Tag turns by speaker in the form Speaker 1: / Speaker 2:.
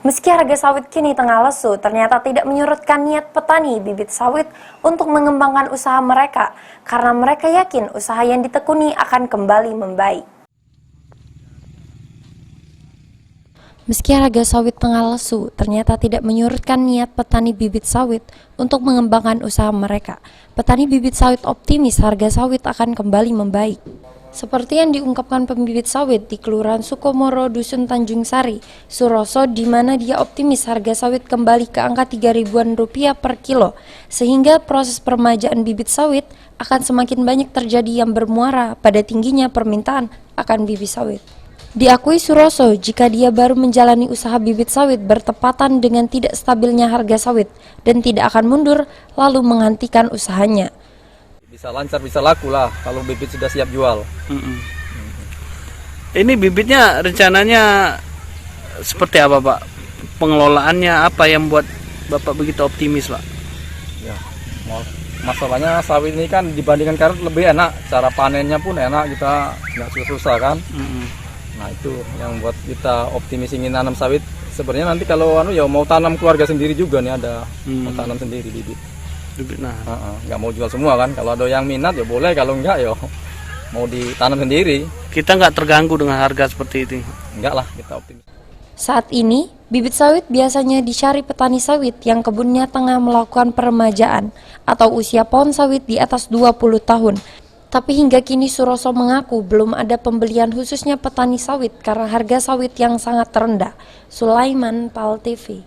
Speaker 1: Meski harga sawit kini tengah lesu, ternyata tidak menyurutkan niat petani bibit sawit untuk mengembangkan usaha mereka, karena mereka yakin usaha yang ditekuni akan kembali membaik. Meski harga sawit tengah lesu, ternyata tidak menyurutkan niat petani bibit sawit untuk mengembangkan usaha mereka. Petani bibit sawit optimis harga sawit akan kembali membaik. Seperti yang diungkapkan pembibit sawit di Kelurahan Sukomoro, Dusun Tanjung Sari, Suroso, di mana dia optimis harga sawit kembali ke angka Rp3.000-an per kilo, sehingga proses peremajaan bibit sawit akan semakin banyak terjadi yang bermuara pada tingginya permintaan akan bibit sawit. Diakui Suroso jika dia baru menjalani usaha bibit sawit bertepatan dengan tidak stabilnya harga sawit dan tidak akan mundur lalu menghentikan usahanya.
Speaker 2: Bisa lancar, bisa laku lah kalau bibit sudah siap jual.
Speaker 3: Ini bibitnya rencananya seperti apa, Pak? Pengelolaannya apa yang buat Bapak begitu optimis, Pak?
Speaker 2: Ya, masalahnya sawit ini kan dibandingkan karet lebih enak, cara panennya pun enak, kita nggak susah-susah kan. Nah itu yang buat kita optimis ingin tanam sawit. Sebenarnya nanti kalau ya mau tanam keluarga sendiri juga nih ada, mau tanam sendiri bibit.
Speaker 3: Nah,
Speaker 2: nggak mau jual semua kan, kalau ada yang minat ya boleh, kalau enggak ya mau ditanam sendiri.
Speaker 3: kita nggak terganggu dengan harga seperti itu?
Speaker 2: Enggak lah, kita optimis.
Speaker 1: Saat ini, bibit sawit biasanya dicari petani sawit yang kebunnya tengah melakukan peremajaan atau usia pohon sawit di atas 20 tahun. Tapi hingga kini Suroso mengaku belum ada pembelian khususnya petani sawit karena harga sawit yang sangat rendah. Sulaiman, PAL TV.